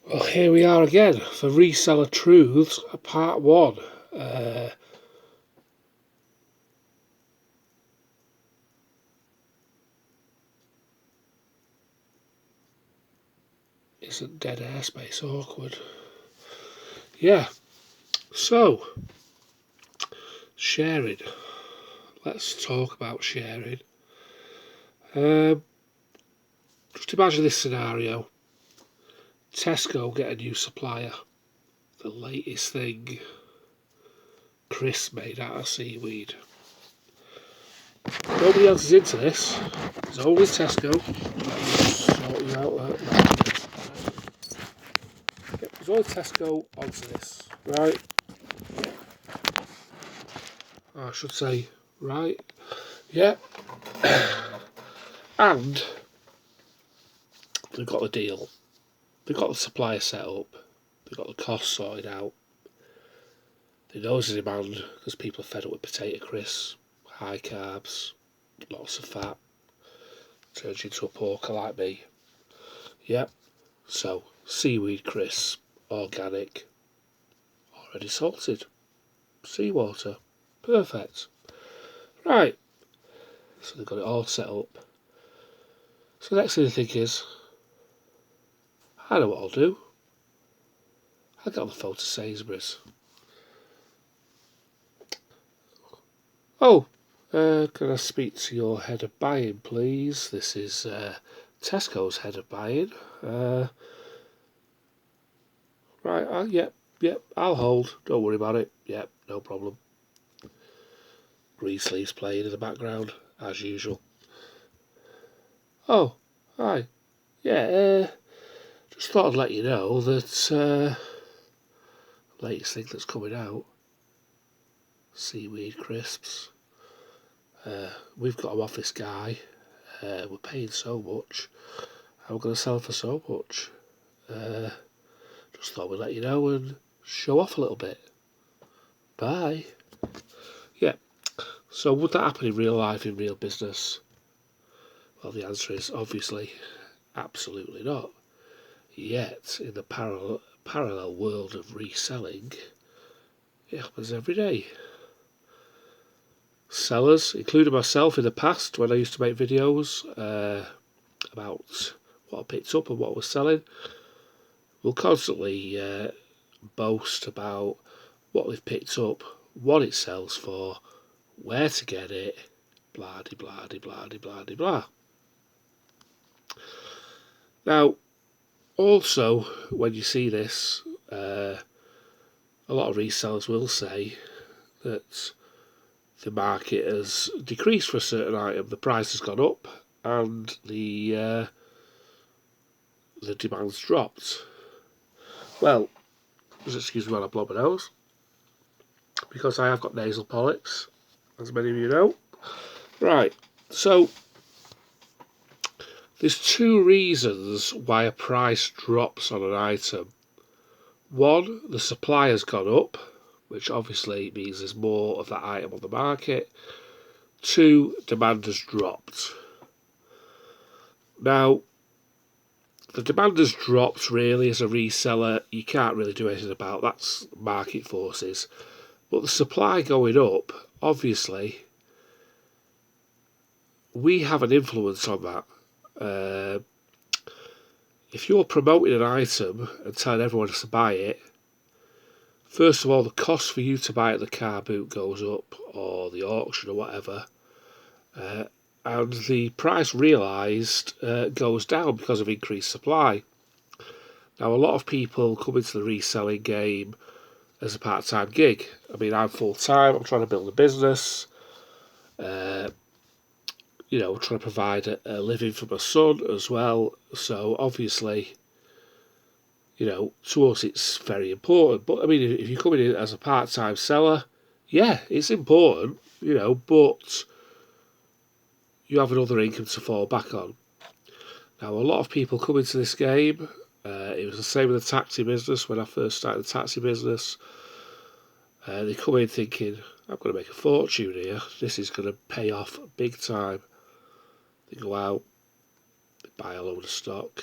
Well, here we are again for Reseller Truths, part 1. Isn't dead airspace awkward? Yeah, so, sharing. Let's talk about sharing. Just imagine this scenario. Tesco get a new supplier. The latest thing. Crisps made out of seaweed. Nobody else is into this. It's only Tesco. Let me sort you out Yep, there's only Tesco onto this. Right. I should say, right. Yeah. And they've got the deal. They've got the supplier set up. They've got the costs sorted out. They know there's a demand because people are fed up with potato crisps, high carbs, lots of fat. Turns you into a porker like me. Yep. So, seaweed crisps, organic, already salted, seawater. Perfect. Right. So they've got it all set up. So the next thing they think is, I know what I'll do. I'll get on the phone to Sainsbury's. Oh, can I speak to your head of buying, please? This is Tesco's head of buying. Right, yep, I'll hold. Don't worry about it. Yep, no problem. Green sleeves playing in the background, as usual. Oh, hi. Yeah, just thought I'd let you know that latest thing that's coming out, seaweed crisps. We've got an office guy. We're paying so much. And we're going to sell for so much. Just thought we'd let you know and show off a little bit. Bye. Yeah. So would that happen in real life, in real business? Well, the answer is obviously absolutely not. Yet, in the parallel world of reselling, it happens every day. Sellers, including myself in the past when I used to make videos about what I picked up and what I was selling, will constantly boast about what they've picked up, what it sells for, where to get it, blah de blah de blah de blah de blah. Now, also, when you see this, a lot of resellers will say that the market has decreased for a certain item, the price has gone up, and the demand's dropped. Well, just excuse me while I blow my nose, because I have got nasal polyps, as many of you know. Right, so there's two reasons why a price drops on an item. One, the supply's gone up, which obviously means there's more of that item on the market. Two, demand has dropped. Now, the demand has dropped really as a reseller. You can't really do anything about that. That's market forces. But the supply going up, obviously, we have an influence on that. If you're promoting an item and telling everyone to buy it, first of all, the cost for you to buy it at the car boot goes up, or the auction or whatever, and the price realised goes down because of increased supply. Now, a lot of people come into the reselling game as a part-time gig. I mean, I'm full-time, I'm trying to build a business, trying to provide a living for my son as well. So obviously, to us it's very important. But I mean, if you're coming in as a part-time seller, yeah, it's important, but you have another income to fall back on. Now, a lot of people come into this game. It was the same with the taxi business when I first started the taxi business. They come in thinking, I'm going to make a fortune here. This is going to pay off big time. They go out, they buy a load of stock.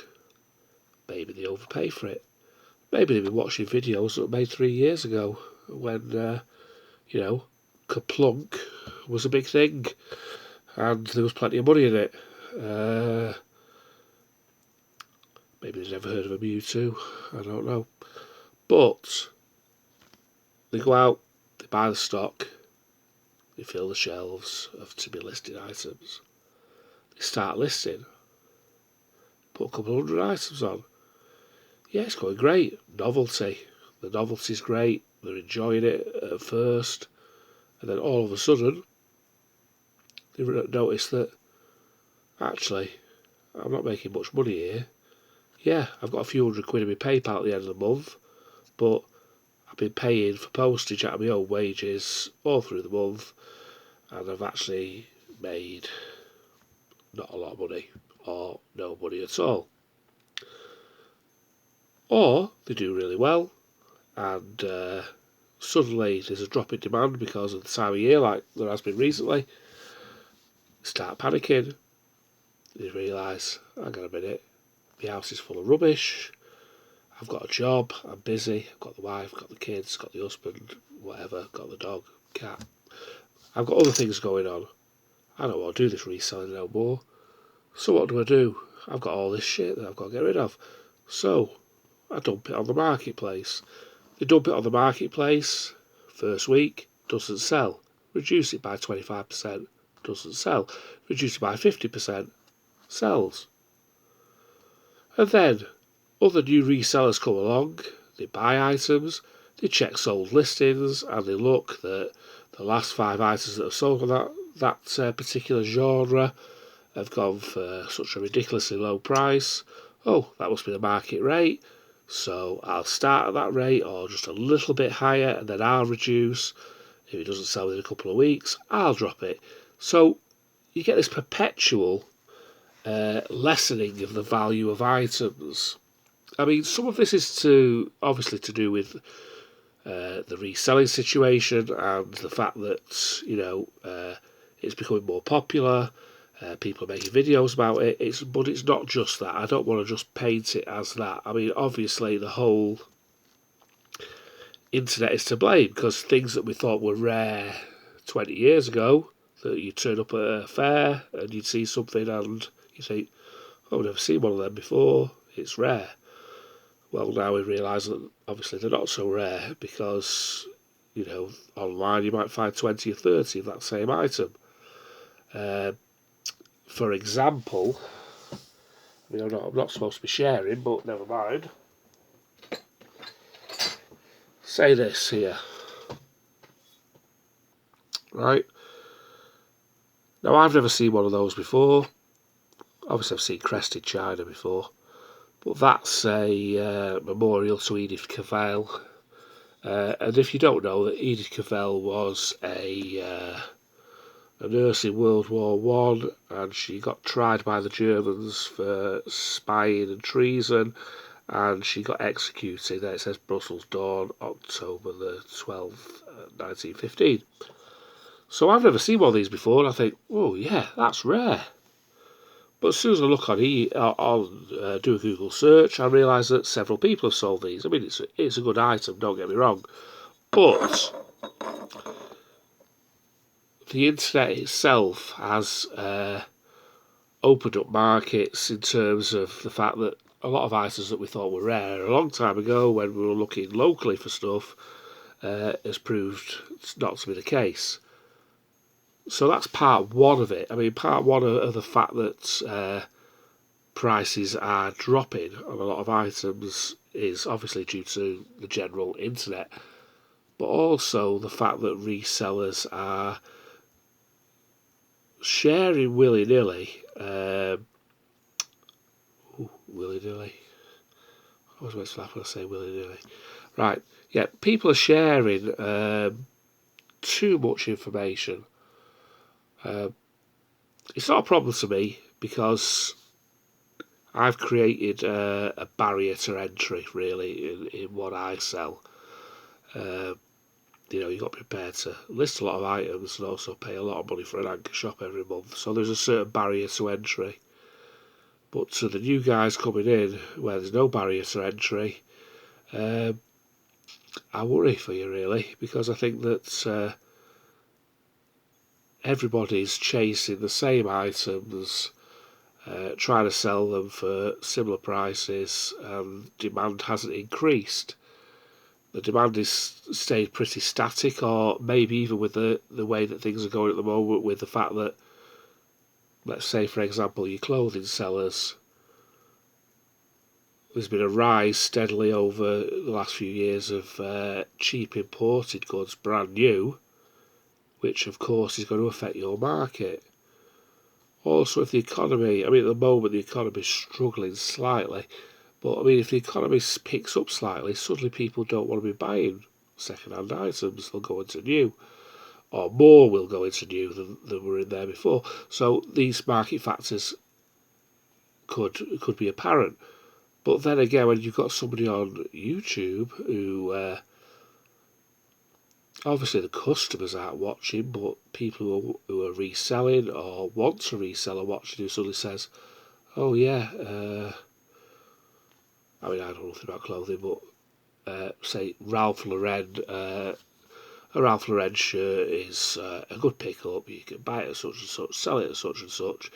Maybe they overpay for it. maybe they've been watching videos that were made 3 years ago when, you know, Kaplunk was a big thing and there was plenty of money in it. Maybe they've never heard of a Mewtwo, I don't know. But they go out, they buy the stock, they fill the shelves of to be listed items. They start listing, put a couple hundred items on. Yeah, it's going great. Novelty. The novelty's great. They're enjoying it at first. And then all of a sudden, they notice that, actually, I'm not making much money here. Yeah, I've got a few £100 in my PayPal at the end of the month, but I've been paying for postage out of my own wages all through the month, and I've actually made not a lot of money, or no money at all. Or they do really well, and suddenly there's a drop in demand because of the time of year, like there has been recently. They start panicking. They realise, hang on a minute, my house is full of rubbish. I've got a job, I'm busy, I've got the wife, got the kids, got the husband, whatever, got the dog, cat. I've got other things going on. I don't want to do this reselling no more. So what do? I've got all this shit that I've got to get rid of. So I dump it on the marketplace. They dump it on the marketplace, first week, doesn't sell. Reduce it by 25%, doesn't sell. Reduce it by 50%, sells. And then other new resellers come along, they buy items, they check sold listings, and they look that the last 5 items that have sold on that particular genre have gone for such a ridiculously low price. Oh, that must be the market rate, so I'll start at that rate or just a little bit higher, and then I'll reduce. If it doesn't sell in a couple of weeks, I'll drop it. So you get this perpetual lessening of the value of items. I mean, some of this is obviously to do with the reselling situation and the fact that, you know, it's becoming more popular. People are making videos about it. But it's not just that. I don't want to just paint it as that. I mean, obviously the whole internet is to blame, because things that we thought were rare 20 years ago, that you turn up at a fair and you'd see something and you think, oh, I've never seen one of them before, it's rare. Well, now we realise that obviously they're not so rare, because, you know, online you might find 20 or 30 of that same item. For example, I mean, I'm not supposed to be sharing, but never mind. Say this here. Right. Now, I've never seen one of those before. Obviously, I've seen crested china before. But that's a memorial to Edith Cavell. And if you don't know, that Edith Cavell was a nurse in World War One, and she got tried by the Germans for spying and treason, and she got executed. There it says Brussels Dawn, October the 12th, 1915. So I've never seen one of these before, and I think, oh yeah, that's rare. But as soon as I look on do a Google search, I realise that several people have sold these. I mean, it's a good item, don't get me wrong, but the internet itself has opened up markets in terms of the fact that a lot of items that we thought were rare a long time ago, when we were looking locally for stuff, has proved not to be the case. So that's part one of it. I mean, part one of the fact that prices are dropping on a lot of items is obviously due to the general internet, but also the fact that resellers are sharing willy-nilly. Willy-nilly. I was going to laugh when I say willy-nilly. Right, yeah, people are sharing too much information. It's not a problem to me, because I've created a barrier to entry, really, in what I sell. You know, you've got to be prepared to list a lot of items and also pay a lot of money for an anchor shop every month. So there's a certain barrier to entry. But to the new guys coming in, where there's no barrier to entry, I worry for you really, because I think that everybody's chasing the same items, trying to sell them for similar prices, and demand hasn't increased. The demand has stayed pretty static, or maybe even with the way that things are going at the moment, with the fact that, let's say for example, your clothing sellers, there's been a rise steadily over the last few years of cheap imported goods, brand new, which of course is going to affect your market. Also, if the economy, I mean, at the moment the economy is struggling slightly, but I mean, if the economy picks up slightly, suddenly people don't want to be buying second-hand items. They'll go into new, or more will go into new than were in there before. So these market factors could be apparent. But then again, when you've got somebody on YouTube who obviously the customers aren't watching, but people who are reselling or want to resell are watching, who suddenly says, "Oh yeah, I mean I don't know nothing about clothing, but say Ralph Lauren, a Ralph Lauren shirt is a good pick-up. You can buy it at such and such, sell it at such and such.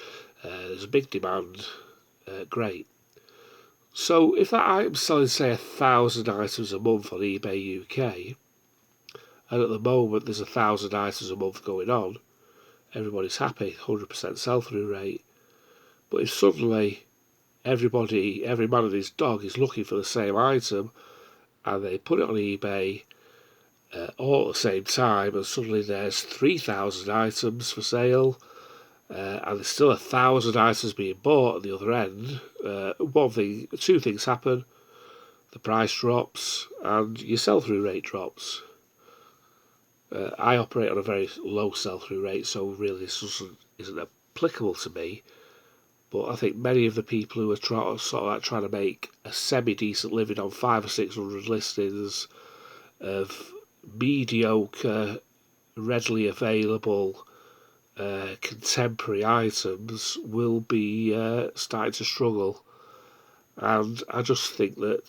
There's a big demand. Great." So if that item's selling, say, 1,000 items a month on eBay UK, and at the moment there's 1,000 items a month going on, everybody's happy, 100% sell-through rate. But if suddenly every man and his dog is looking for the same item, and they put it on eBay all at the same time, and suddenly there's 3,000 items for sale, and there's still 1,000 items being bought at the other end, two things happen. The price drops and your sell-through rate drops. I operate on a very low sell-through rate, so really this isn't applicable to me. But I think many of the people who are trying to make a semi-decent living on 500 or 600 listings of mediocre, readily available, contemporary items will be starting to struggle. And I just think that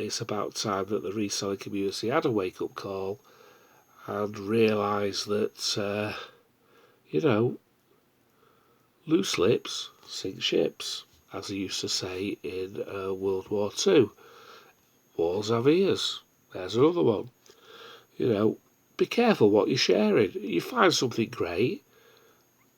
it's about time that the reselling community had a wake-up call and realise that, loose lips sink ships, as they used to say in World War II. Walls have ears. There's another one. Be careful what you're sharing. You find something great.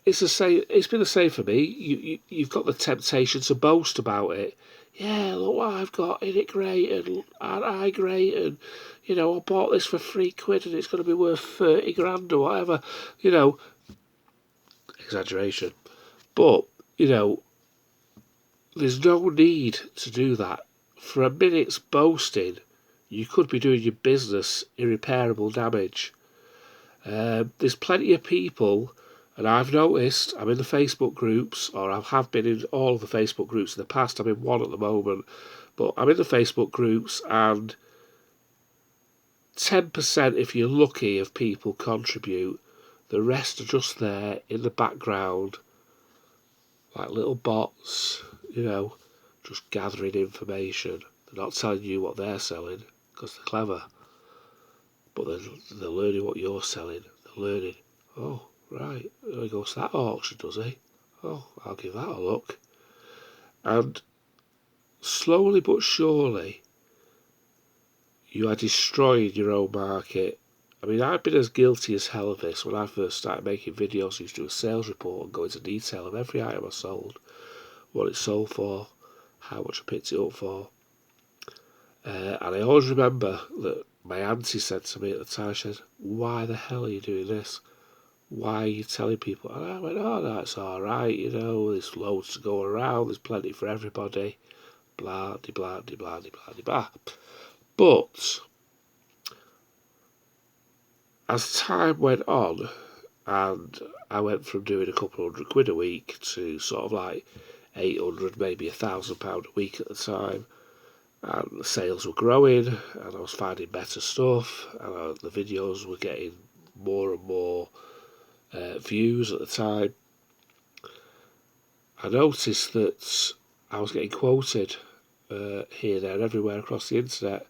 It's the same. It's been the same for me. You've got the temptation to boast about it. Yeah, look what I've got. Isn't it great? And aren't I great? And I bought this for £3 and it's going to be worth 30 grand or whatever. Exaggeration. But there's no need to do that. For a minute's boasting, you could be doing your business irreparable damage. There's plenty of people, and I've noticed, I'm in the Facebook groups, or I have been in all of the Facebook groups in the past. I'm in one at the moment, but I'm in the Facebook groups, and 10%, if you're lucky, of people contribute. The rest are just there in the background, like little bots, just gathering information. They're not telling you what they're selling, because they're clever. But they're learning what you're selling. They're learning, oh, right, he goes to that auction, does he? Oh, I'll give that a look. And slowly but surely, you are destroying your own market. I mean, I've been as guilty as hell of this. When I first started making videos, I used to do a sales report and go into detail of every item I sold, what it sold for, how much I picked it up for. And I always remember that my auntie said to me at the time, she said, "Why the hell are you doing this? Why are you telling people?" And I went, "Oh, no, it's alright, there's loads to go around, there's plenty for everybody, blah, de blah, de blah, de blah, de blah." But as time went on, and I went from doing a couple £100 a week to sort of like 800, maybe £1,000 a week at the time, and the sales were growing, and I was finding better stuff, and the videos were getting more and more views at the time. I noticed that I was getting quoted here, there, everywhere across the internet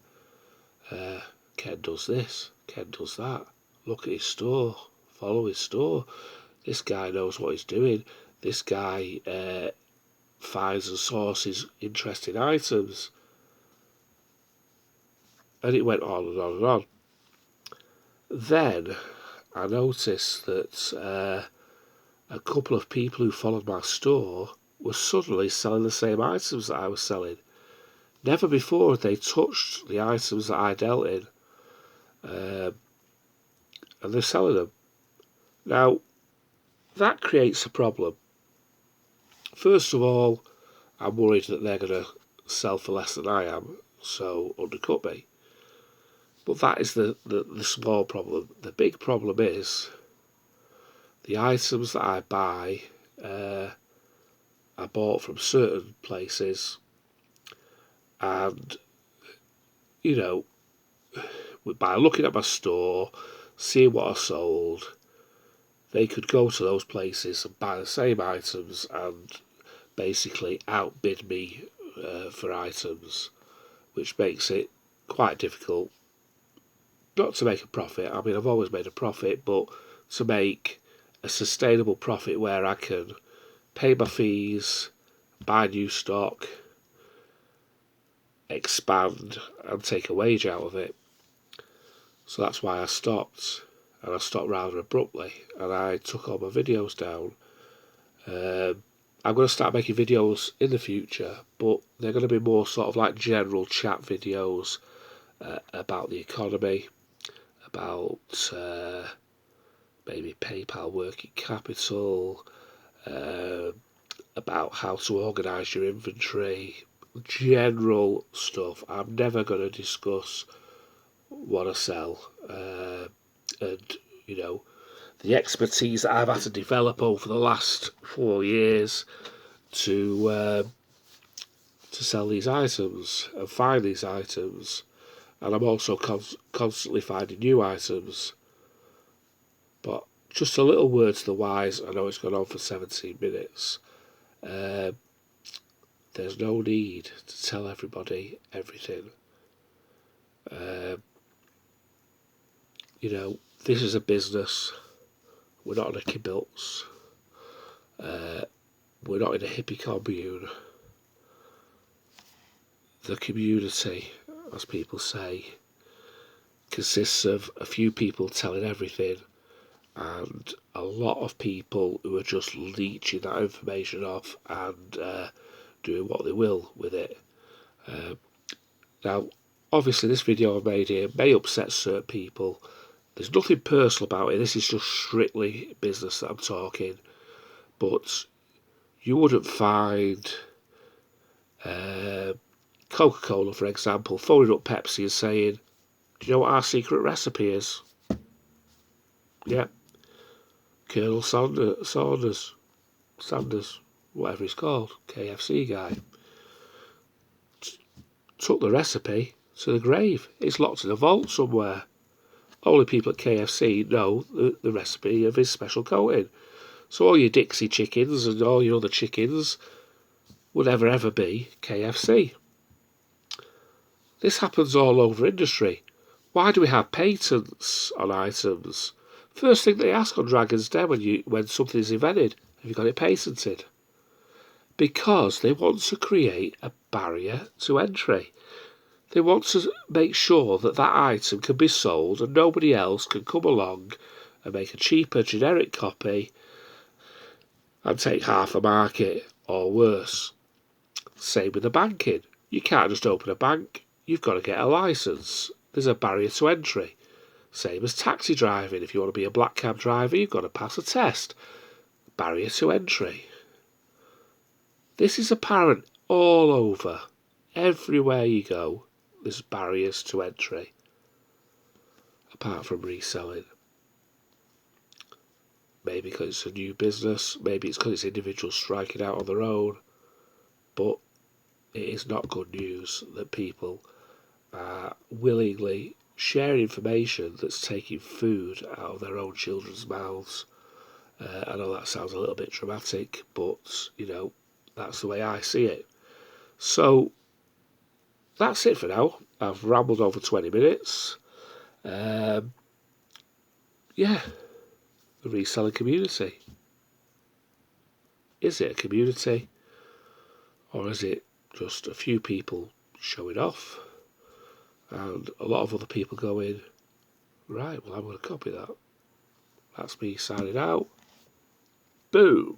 Ken does this, Ken does that. Look at his store, follow his store. This guy knows what he's doing. This guy finds and sources interesting items. And it went on and on and on. Then I noticed that a couple of people who followed my store were suddenly selling the same items that I was selling. Never before had they touched the items that I dealt in. And they're selling them. Now, that creates a problem. First of all, I'm worried that they're going to sell for less than I am, so undercut me. But that is the small problem. The big problem is the items that I buy are bought from certain places, and you know, by looking at my store, seeing what I sold, they could go to those places and buy the same items and basically outbid me for items, which makes it quite difficult not to make a profit. I mean, I've always made a profit, but to make a sustainable profit where I can pay my fees, buy new stock, expand and take a wage out of it. So that's why I stopped, and I stopped rather abruptly, and I took all my videos down. I'm going to start making videos in the future, but they're going to be more sort of like general chat videos about the economy, about maybe PayPal working capital, about how to organise your inventory, general stuff. I'm never going to discuss what I sell, and you know, the expertise that I've had to develop over the last 4 years to sell these items and find these items, and I'm also constantly finding new items. But just a little word to the wise. I know it's gone on for 17 minutes. There's no need to tell everybody everything. You know, this is a business. We're not in a kibbutz. We're not in a hippie commune. The community, as people say, consists of a few people telling everything and a lot of people who are just leeching that information off and doing what they will with it. Now, obviously this video I've made here may upset certain people. There's nothing personal about it. This is just strictly business that I'm talking. But you wouldn't find Coca-Cola, for example, phoning up Pepsi and saying, do you know what our secret recipe is? Yeah. Colonel Sanders, whatever he's called, KFC guy, took the recipe to the grave. It's locked in a vault somewhere. Only people at KFC know the recipe of his special coating. So all your Dixie chickens and all your other chickens would ever be KFC. This happens all over industry. Why do we have patents on items? First thing they ask on Dragon's Den when something is invented, have you got it patented? Because they want to create a barrier to entry. They want to make sure that that item can be sold and nobody else can come along and make a cheaper generic copy and take half the market or worse. Same with the banking. You can't just open a bank. You've got to get a licence. There's a barrier to entry. Same as taxi driving. If you want to be a black cab driver, you've got to pass a test. Barrier to entry. This is apparent all over. Everywhere you go, there's barriers to entry. Apart from reselling. Maybe because it's a new business. Maybe it's because it's individuals striking out on their own. But it is not good news that people are willingly sharing information that's taking food out of their own children's mouths. I know that sounds a little bit dramatic, but, you know, that's the way I see it. So, that's it for now. I've rambled over 20 minutes. Yeah, the reselling community. Is it a community, or is it just a few people showing off and a lot of other people going, right, well, I'm going to copy that. That's me signing out. Boom.